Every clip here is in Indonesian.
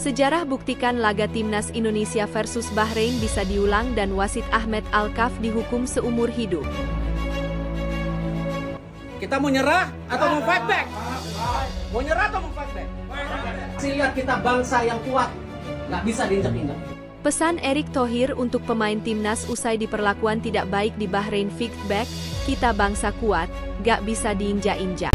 Sejarah buktikan laga Timnas Indonesia versus Bahrain bisa diulang dan wasit Ahmed Alkaf dihukum seumur hidup. Kita mau nyerah atau mau fight back? Mau nyerah atau mau fight back? Lihat kita bangsa yang kuat, nggak bisa diinjak-injak. Pesan Erick Thohir untuk pemain Timnas usai diperlakuan tidak baik di Bahrain fight back, kita bangsa kuat, nggak bisa diinjak-injak.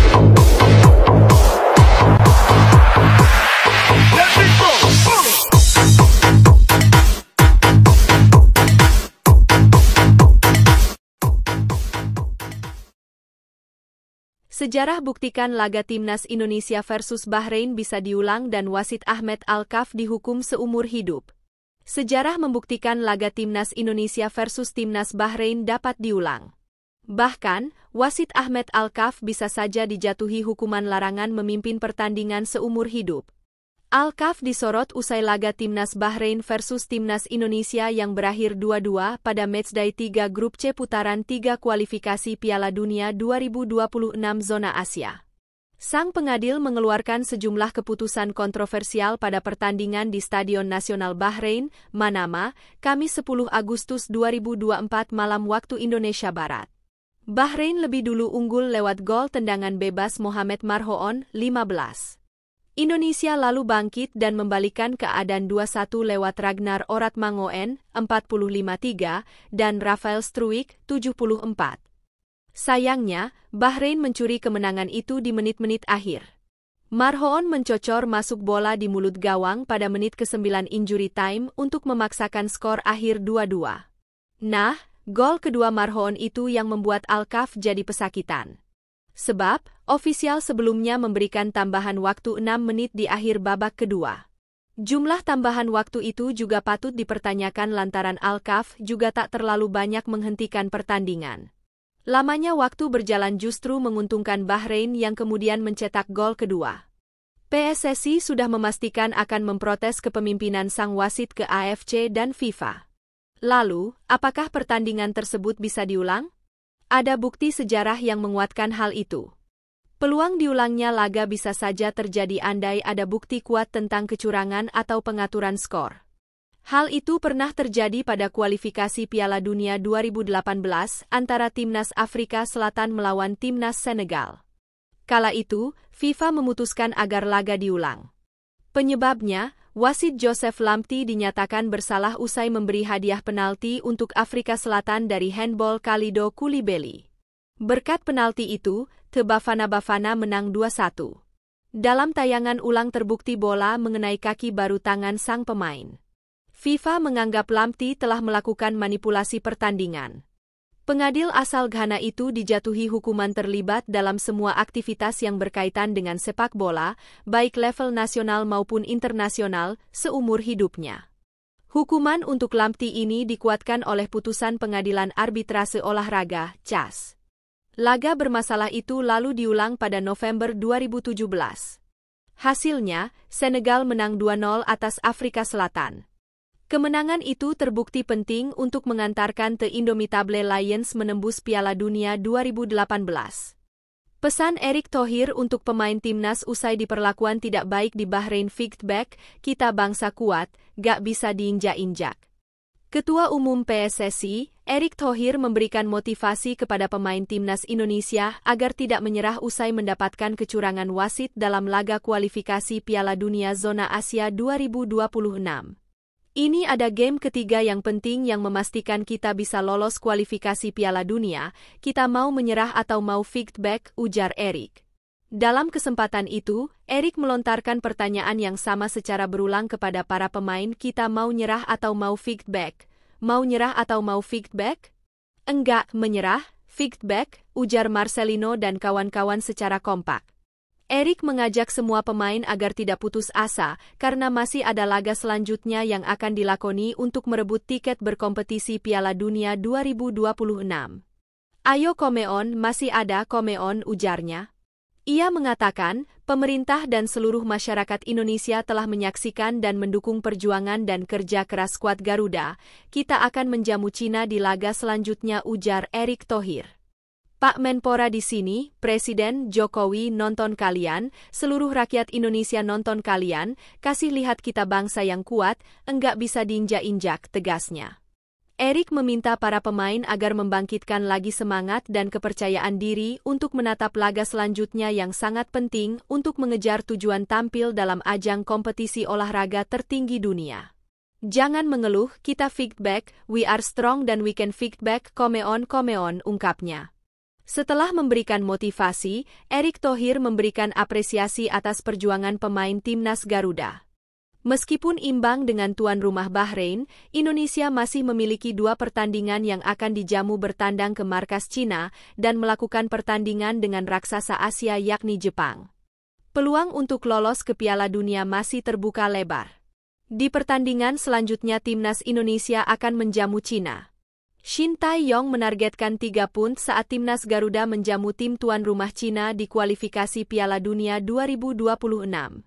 Sejarah buktikan laga Timnas Indonesia versus Bahrain bisa diulang dan wasit Ahmed Alkaf dihukum seumur hidup. Sejarah membuktikan laga Timnas Indonesia versus Timnas Bahrain dapat diulang. Bahkan, wasit Ahmed Alkaf bisa saja dijatuhi hukuman larangan memimpin pertandingan seumur hidup. Alkaf disorot usai laga Timnas Bahrain versus Timnas Indonesia yang berakhir 2-2 pada matchday 3 Grup C putaran 3 kualifikasi Piala Dunia 2026 zona Asia. Sang pengadil mengeluarkan sejumlah keputusan kontroversial pada pertandingan di Stadion Nasional Bahrain, Manama, Kamis 10 Agustus 2024 malam waktu Indonesia Barat. Bahrain lebih dulu unggul lewat gol tendangan bebas Mohamed Marhoon, 15. Indonesia lalu bangkit dan membalikan keadaan 2-1 lewat Ragnar Oratmangoen, 45-3, dan Rafael Struijk, 74. Sayangnya, Bahrain mencuri kemenangan itu di menit-menit akhir. Marhoon mencocor masuk bola di mulut gawang pada menit ke-9 injury time untuk memaksakan skor akhir 2-2. Nah, gol kedua Marhoon itu yang membuat Alkaf jadi pesakitan. Sebab, ofisial sebelumnya memberikan tambahan waktu 6 menit di akhir babak kedua. Jumlah tambahan waktu itu juga patut dipertanyakan lantaran Alkaf juga tak terlalu banyak menghentikan pertandingan. Lamanya waktu berjalan justru menguntungkan Bahrain yang kemudian mencetak gol kedua. PSSI sudah memastikan akan memprotes kepemimpinan sang wasit ke AFC dan FIFA. Lalu, apakah pertandingan tersebut bisa diulang? Ada bukti sejarah yang menguatkan hal itu. Peluang diulangnya laga bisa saja terjadi andai ada bukti kuat tentang kecurangan atau pengaturan skor. Hal itu pernah terjadi pada kualifikasi Piala Dunia 2018 antara Timnas Afrika Selatan melawan Timnas Senegal. Kala itu, FIFA memutuskan agar laga diulang. Penyebabnya, wasit Joseph Lamptey dinyatakan bersalah usai memberi hadiah penalti untuk Afrika Selatan dari handball Kalidou Koulibaly. Berkat penalti itu, The Bafana Bafana menang 2-1. Dalam tayangan ulang terbukti bola mengenai kaki baru tangan sang pemain. FIFA menganggap Lamptey telah melakukan manipulasi pertandingan. Pengadil asal Ghana itu dijatuhi hukuman terlibat dalam semua aktivitas yang berkaitan dengan sepak bola, baik level nasional maupun internasional, seumur hidupnya. Hukuman untuk Lamptey ini dikuatkan oleh putusan Pengadilan Arbitrase Olahraga, CAS. Laga bermasalah itu lalu diulang pada November 2017. Hasilnya, Senegal menang 2-0 atas Afrika Selatan. Kemenangan itu terbukti penting untuk mengantarkan The Indomitable Lions menembus Piala Dunia 2018. Pesan Erick Thohir untuk pemain Timnas usai diperlakuan tidak baik di Bahrain fight back, kita bangsa kuat, gak bisa diinjak-injak. Ketua Umum PSSI, Erick Thohir memberikan motivasi kepada pemain Timnas Indonesia agar tidak menyerah usai mendapatkan kecurangan wasit dalam laga kualifikasi Piala Dunia zona Asia 2026. Ini ada game ketiga yang penting yang memastikan kita bisa lolos kualifikasi Piala Dunia, kita mau menyerah atau mau fight back, ujar Erick. Dalam kesempatan itu, Erick melontarkan pertanyaan yang sama secara berulang kepada para pemain, kita mau nyerah atau mau fight back? Mau nyerah atau mau fight back? Enggak, menyerah, fight back, ujar Marcelino dan kawan-kawan secara kompak. Erick mengajak semua pemain agar tidak putus asa, karena masih ada laga selanjutnya yang akan dilakoni untuk merebut tiket berkompetisi Piala Dunia 2026. Ayo Komeon, masih ada Komeon, ujarnya. Ia mengatakan, pemerintah dan seluruh masyarakat Indonesia telah menyaksikan dan mendukung perjuangan dan kerja keras skuad Garuda, kita akan menjamu Cina di laga selanjutnya, ujar Erick Thohir. Pak Menpora di sini, Presiden Jokowi nonton kalian, seluruh rakyat Indonesia nonton kalian, kasih lihat kita bangsa yang kuat, enggak bisa diinjak-injak, tegasnya. Erik meminta para pemain agar membangkitkan lagi semangat dan kepercayaan diri untuk menatap laga selanjutnya yang sangat penting untuk mengejar tujuan tampil dalam ajang kompetisi olahraga tertinggi dunia. Jangan mengeluh, kita fight back, we are strong dan we can fight back, come on, ungkapnya. Setelah memberikan motivasi, Erick Thohir memberikan apresiasi atas perjuangan pemain timnas Garuda. Meskipun imbang dengan tuan rumah Bahrain, Indonesia masih memiliki 2 pertandingan yang akan dijamu bertandang ke markas Cina dan melakukan pertandingan dengan raksasa Asia yakni Jepang. Peluang untuk lolos ke Piala Dunia masih terbuka lebar. Di pertandingan selanjutnya timnas Indonesia akan menjamu Cina. Shin Tae-yong menargetkan 3 poin saat timnas Garuda menjamu tim tuan rumah Cina di kualifikasi Piala Dunia 2026.